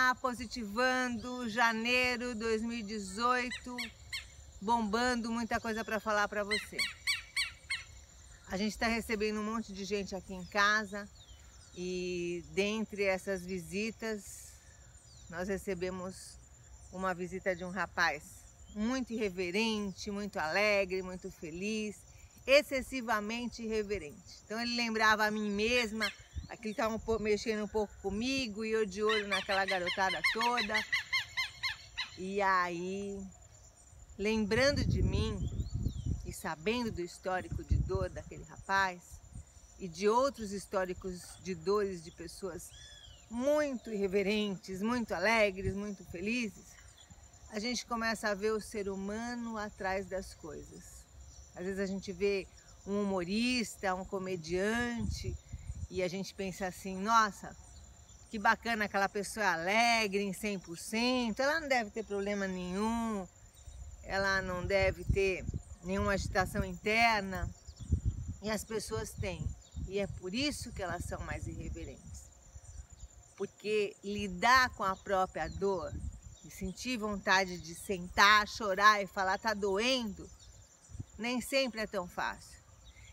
lá, positivando, janeiro 2018, bombando, muita coisa para falar para você. A gente está recebendo um monte de gente aqui em casa e dentre essas visitas, nós recebemos uma visita de um rapaz muito irreverente, muito alegre, muito feliz, excessivamente irreverente. Então ele lembrava a mim mesma, aquele estava mexendo um pouco comigo e eu de olho naquela garotada toda. E aí, lembrando de mim e sabendo do histórico de dor daquele rapaz e de outros históricos de dores de pessoas muito irreverentes, muito alegres, muito felizes, a gente começa a ver o ser humano atrás das coisas. Às vezes a gente vê um humorista, um comediante e a gente pensa assim, nossa, que bacana, aquela pessoa é alegre em 100%, ela não deve ter problema nenhum, ela não deve ter nenhuma agitação interna, e as pessoas têm. E é por isso que elas são mais irreverentes. Porque lidar com a própria dor e sentir vontade de sentar, chorar e falar tá doendo, nem sempre é tão fácil.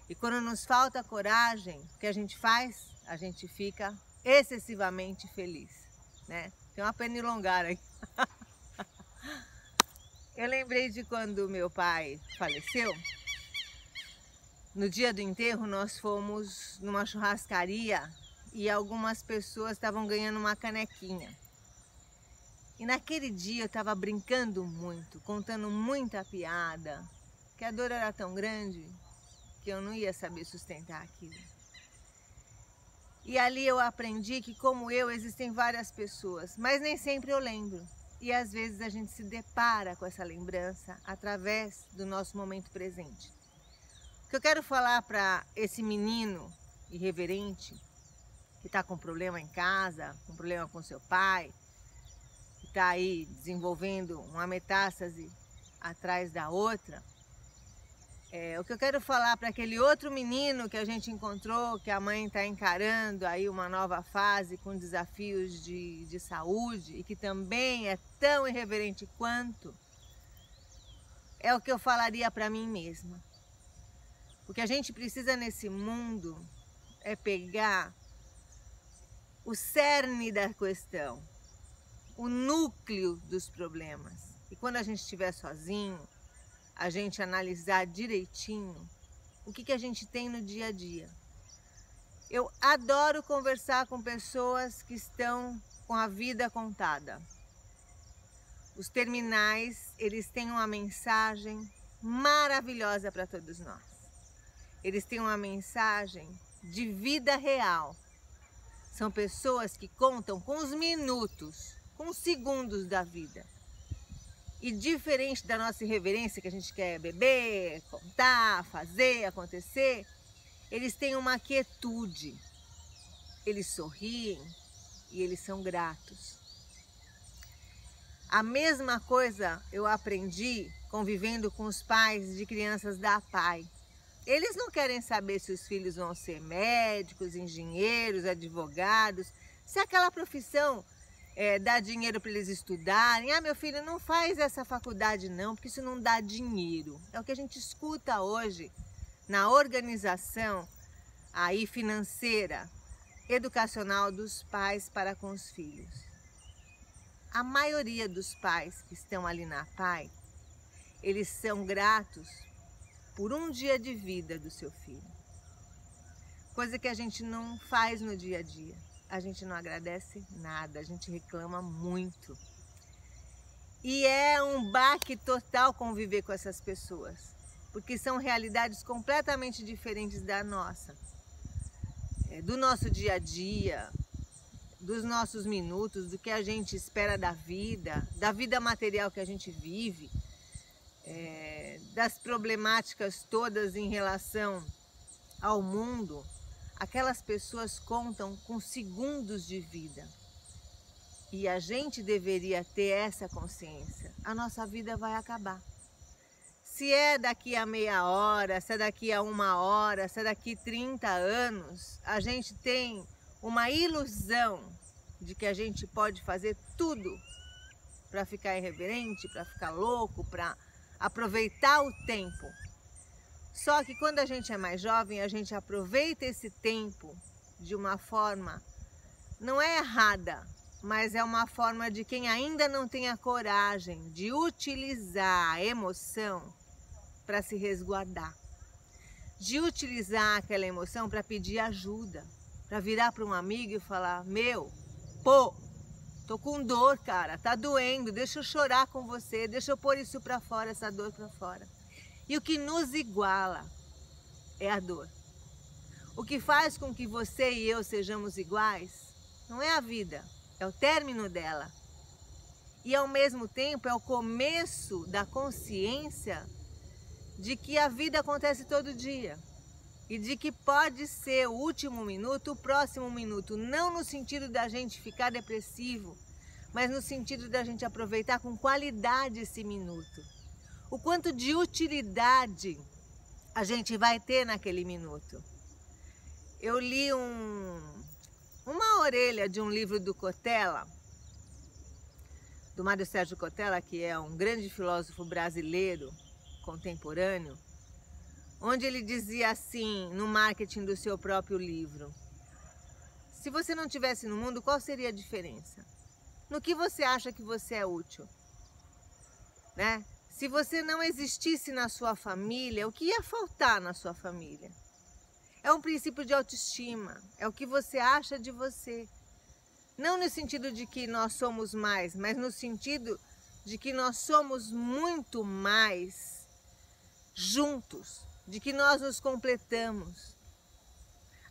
E quando nos falta coragem, o que a gente faz? A gente fica excessivamente feliz, né? Tem uma pernilongar aí. Eu lembrei de quando meu pai faleceu. No dia do enterro nós fomos numa churrascaria e algumas pessoas estavam ganhando uma canequinha. E naquele dia eu estava brincando muito, contando muita piada, que a dor era tão grande que eu não ia saber sustentar aquilo. E ali eu aprendi que, como eu, existem várias pessoas, mas nem sempre eu lembro. E às vezes a gente se depara com essa lembrança através do nosso momento presente. O que eu quero falar para esse menino irreverente, que está com problema em casa, com problema com seu pai, que está aí desenvolvendo uma metástase atrás da outra, o que eu quero falar para aquele outro menino que a gente encontrou, que a mãe está encarando aí uma nova fase com desafios de saúde e que também é tão irreverente quanto, é o que eu falaria para mim mesma. O que a gente precisa nesse mundo é pegar o cerne da questão, o núcleo dos problemas. E quando a gente estiver sozinho, a gente analisar direitinho o que a gente tem no dia a dia. Eu adoro conversar com pessoas que estão com a vida contada. Os terminais, eles têm uma mensagem maravilhosa para todos nós. Eles têm uma mensagem de vida real. São pessoas que contam com os minutos, com os segundos da vida. E diferente da nossa irreverência, que a gente quer beber, contar, fazer, acontecer, eles têm uma quietude. Eles sorriem e eles são gratos. A mesma coisa eu aprendi convivendo com os pais de crianças da APAE. Eles não querem saber se os filhos vão ser médicos, engenheiros, advogados, se aquela profissão dá dinheiro para eles estudarem. Ah, meu filho, não faz essa faculdade não, porque isso não dá dinheiro. É o que a gente escuta hoje na organização aí financeira, educacional dos pais para com os filhos. A maioria dos pais que estão ali na APAE, eles são gratos por um dia de vida do seu filho. Coisa que a gente não faz no dia a dia. A gente não agradece nada, a gente reclama muito. E é um baque total conviver com essas pessoas, porque são realidades completamente diferentes da nossa. Do nosso dia a dia, dos nossos minutos, do que a gente espera da vida material que a gente vive, das problemáticas todas em relação ao mundo. Aquelas pessoas contam com segundos de vida. E a gente deveria ter essa consciência. A nossa vida vai acabar. Se é daqui a meia hora, se é daqui a 1 hora, se é daqui 30 anos, a gente tem uma ilusão de que a gente pode fazer tudo para ficar irreverente, para ficar louco, para aproveitar o tempo. Só que quando a gente é mais jovem, a gente aproveita esse tempo de uma forma, não é errada, mas é uma forma de quem ainda não tem a coragem de utilizar a emoção para se resguardar. De utilizar aquela emoção para pedir ajuda, para virar para um amigo e falar: meu, pô, tô com dor, cara, tá doendo, deixa eu chorar com você, deixa eu pôr isso para fora, essa dor para fora. E o que nos iguala é a dor. O que faz com que você e eu sejamos iguais não é a vida, é o término dela. E ao mesmo tempo é o começo da consciência de que a vida acontece todo dia. E de que pode ser o último minuto, o próximo minuto. Não no sentido da gente ficar depressivo, mas no sentido da gente aproveitar com qualidade esse minuto. O quanto de utilidade a gente vai ter naquele minuto. Eu li uma orelha de um livro do Cortella, do Mário Sérgio Cortella, que é um grande filósofo brasileiro contemporâneo, onde ele dizia assim, no marketing do seu próprio livro: se você não estivesse no mundo, qual seria a diferença? No que você acha que você é útil? Né? Se você não existisse na sua família, o que ia faltar na sua família? É um princípio de autoestima, é o que você acha de você. Não no sentido de que nós somos mais, mas no sentido de que nós somos muito mais juntos, de que nós nos completamos.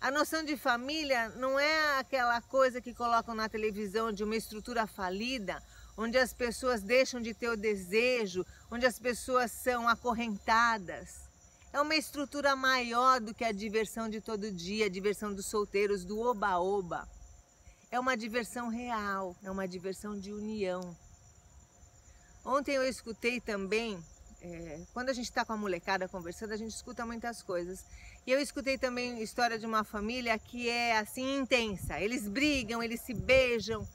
A noção de família não é aquela coisa que colocam na televisão de uma estrutura falida, onde as pessoas deixam de ter o desejo, onde as pessoas são acorrentadas. É uma estrutura maior do que a diversão de todo dia, a diversão dos solteiros, do oba-oba. É uma diversão real, é uma diversão de união. Ontem eu escutei também, quando a gente está com a molecada conversando, a gente escuta muitas coisas. E eu escutei também a história de uma família que é assim intensa. Eles brigam, eles se beijam.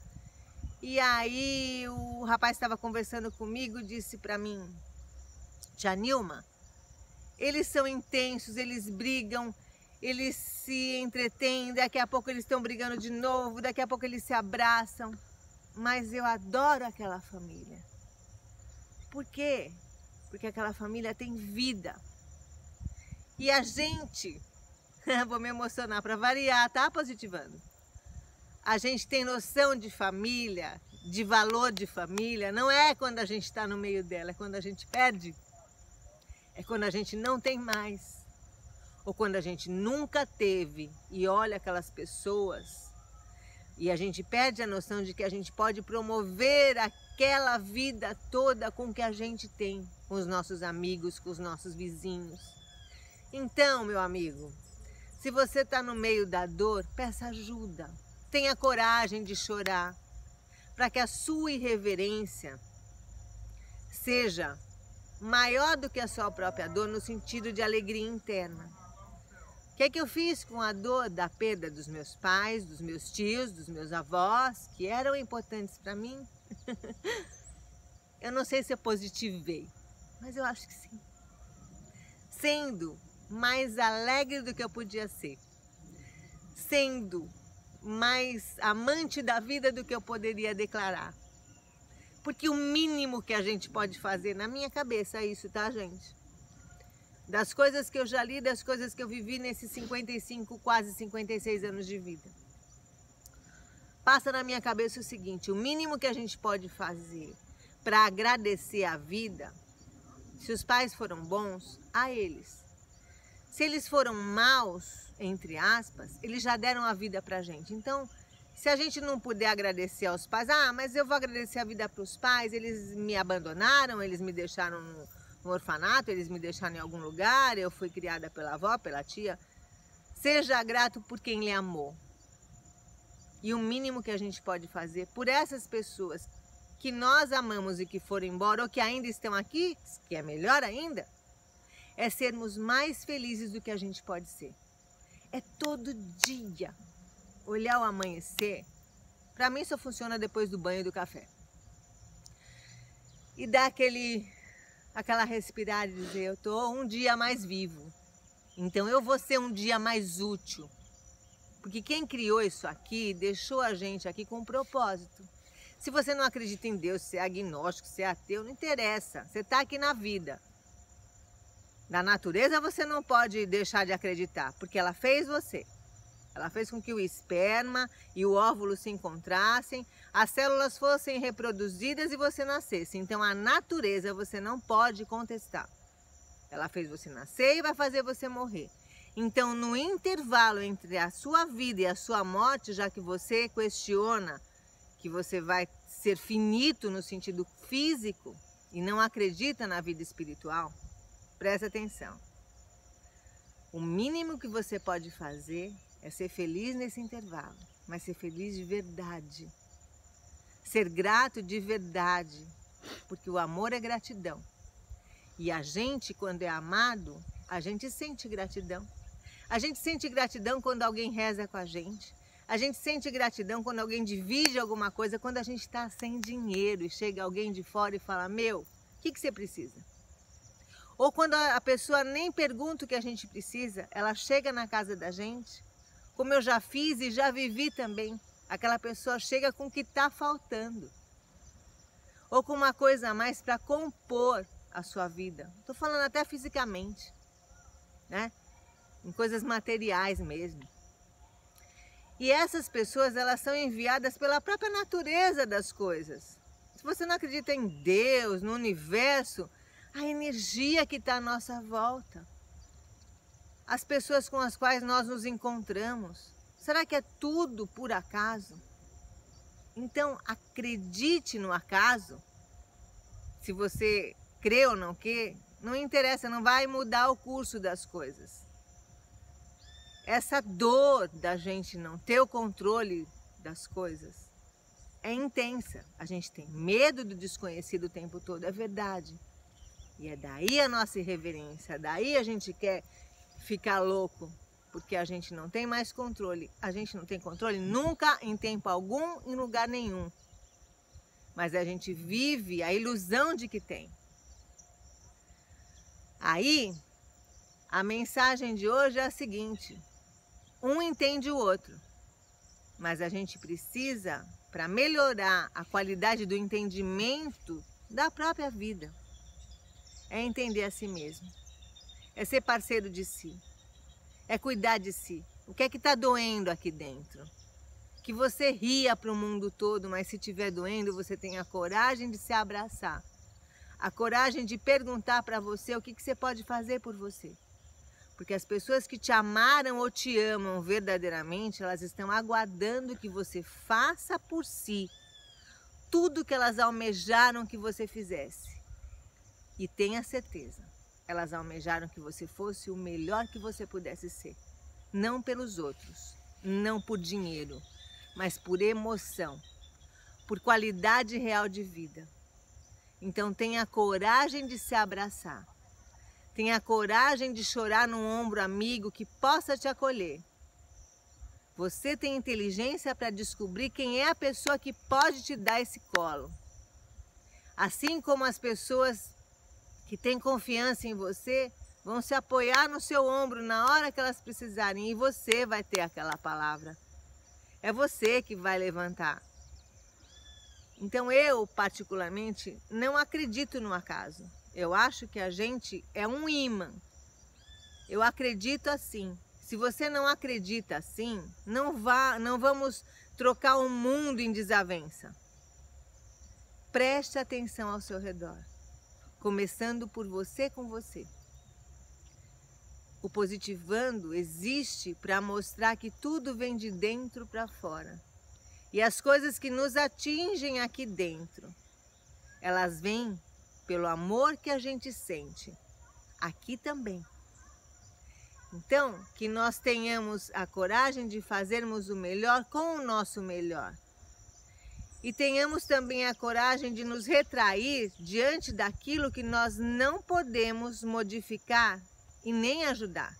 E aí o rapaz estava conversando comigo, disse para mim: tia Nilma, eles são intensos, eles brigam, eles se entretêm, daqui a pouco eles estão brigando de novo, daqui a pouco eles se abraçam. Mas eu adoro aquela família. Por quê? Porque aquela família tem vida. E a gente, vou me emocionar para variar, tá, Positivando? A gente tem noção de família, de valor de família, não é quando a gente está no meio dela, é quando a gente perde. É quando a gente não tem mais. Ou quando a gente nunca teve e olha aquelas pessoas e a gente perde a noção de que a gente pode promover aquela vida toda com o que a gente tem, com os nossos amigos, com os nossos vizinhos. Então, meu amigo, se você está no meio da dor, peça ajuda. Tenha coragem de chorar, para que a sua irreverência seja maior do que a sua própria dor, no sentido de alegria interna. O que é que eu fiz com a dor da perda dos meus pais, dos meus tios, dos meus avós, que eram importantes para mim? Eu não sei se eu positivei, mas eu acho que sim. Sendo mais alegre do que eu podia ser, sendo mais amante da vida do que eu poderia declarar. Porque o mínimo que a gente pode fazer, na minha cabeça, é isso, tá, gente? Das coisas que eu já li, das coisas que eu vivi nesses 55, quase 56 anos de vida. Passa na minha cabeça o seguinte: o mínimo que a gente pode fazer para agradecer a vida, se os pais foram bons, a eles. Se eles foram maus, entre aspas, eles já deram a vida pra gente. Então, se a gente não puder agradecer aos pais, mas eu vou agradecer a vida para os pais, eles me abandonaram, eles me deixaram no orfanato, eles me deixaram em algum lugar, eu fui criada pela avó, pela tia. Seja grato por quem lhe amou. E o mínimo que a gente pode fazer por essas pessoas que nós amamos e que foram embora, ou que ainda estão aqui, que é melhor ainda, é sermos mais felizes do que a gente pode ser. É todo dia olhar o amanhecer Para mim só funciona depois do banho e do café. E dá aquela respirada e dizer, eu tô um dia mais vivo. Então eu vou ser um dia mais útil. Porque quem criou isso aqui, deixou a gente aqui com um propósito. Se você não acredita em Deus, se é agnóstico, se é ateu, não interessa. Você está aqui na vida. Na natureza você não pode deixar de acreditar, porque ela fez você. Ela fez com que o esperma e o óvulo se encontrassem, as células fossem reproduzidas e você nascesse. Então a natureza você não pode contestar. Ela fez você nascer e vai fazer você morrer. Então no intervalo entre a sua vida e a sua morte, já que você questiona que você vai ser finito no sentido físico e não acredita na vida espiritual, presta atenção. O mínimo que você pode fazer é ser feliz nesse intervalo, mas ser feliz de verdade. Ser grato de verdade, porque o amor é gratidão. E a gente, quando é amado, a gente sente gratidão. A gente sente gratidão quando alguém reza com a gente. A gente sente gratidão quando alguém divide alguma coisa, quando a gente está sem dinheiro e chega alguém de fora e fala, meu, o que você precisa? Ou quando a pessoa nem pergunta o que a gente precisa, ela chega na casa da gente, como eu já fiz e já vivi também, aquela pessoa chega com o que está faltando. Ou com uma coisa a mais para compor a sua vida. Estou falando até fisicamente, né? Em coisas materiais mesmo. E essas pessoas, elas são enviadas pela própria natureza das coisas. Se você não acredita em Deus, no universo, a energia que está à nossa volta, as pessoas com as quais nós nos encontramos, será que é tudo por acaso? Então, acredite no acaso. Se você crê ou não crê, não interessa, não vai mudar o curso das coisas. Essa dor da gente não ter o controle das coisas é intensa. A gente tem medo do desconhecido o tempo todo, é verdade. E é daí a nossa irreverência, daí a gente quer ficar louco, porque a gente não tem mais controle. A gente não tem controle nunca, em tempo algum, em lugar nenhum. Mas a gente vive a ilusão de que tem. Aí, a mensagem de hoje é a seguinte: um entende o outro, mas a gente precisa, para melhorar a qualidade do entendimento da própria vida, é entender a si mesmo, é ser parceiro de si, é cuidar de si. O que é que está doendo aqui dentro? Que você ria para o mundo todo, mas se estiver doendo, você tem a coragem de se abraçar, a coragem de perguntar para você o que você pode fazer por você. Porque as pessoas que te amaram ou te amam verdadeiramente, elas estão aguardando que você faça por si tudo que elas almejaram que você fizesse. E tenha certeza, elas almejaram que você fosse o melhor que você pudesse ser. Não pelos outros, não por dinheiro, mas por emoção, por qualidade real de vida. Então tenha coragem de se abraçar. Tenha coragem de chorar num ombro amigo que possa te acolher. Você tem inteligência para descobrir quem é a pessoa que pode te dar esse colo. Assim como as pessoas que têm confiança em você vão se apoiar no seu ombro na hora que elas precisarem, e você vai ter aquela palavra. É você que vai levantar. Então eu, particularmente, não acredito no acaso. Eu acho que a gente é um imã. Eu acredito assim. Se você não acredita assim, não vamos trocar o mundo em desavença. Preste atenção ao seu redor, começando por você com você. O Positivando existe para mostrar que tudo vem de dentro para fora. E as coisas que nos atingem aqui dentro, elas vêm pelo amor que a gente sente aqui também. Então, que nós tenhamos a coragem de fazermos o melhor com o nosso melhor. E tenhamos também a coragem de nos retrair diante daquilo que nós não podemos modificar e nem ajudar.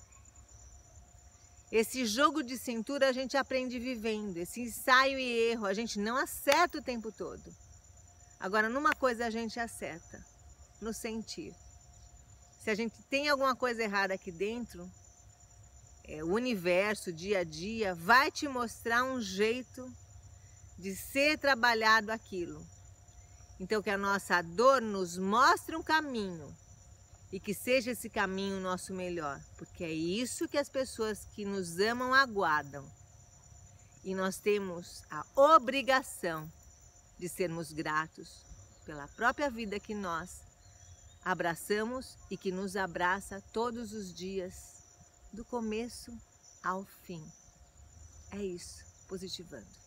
Esse jogo de cintura a gente aprende vivendo, esse ensaio e erro, a gente não acerta o tempo todo. Agora, numa coisa a gente acerta, no sentir. Se a gente tem alguma coisa errada aqui dentro, o universo, o dia a dia, vai te mostrar um jeito de ser trabalhado aquilo. Então, que a nossa dor nos mostre um caminho e que seja esse caminho o nosso melhor, porque é isso que as pessoas que nos amam aguardam. E nós temos a obrigação de sermos gratos pela própria vida que nós abraçamos e que nos abraça todos os dias, do começo ao fim. É isso, positivando.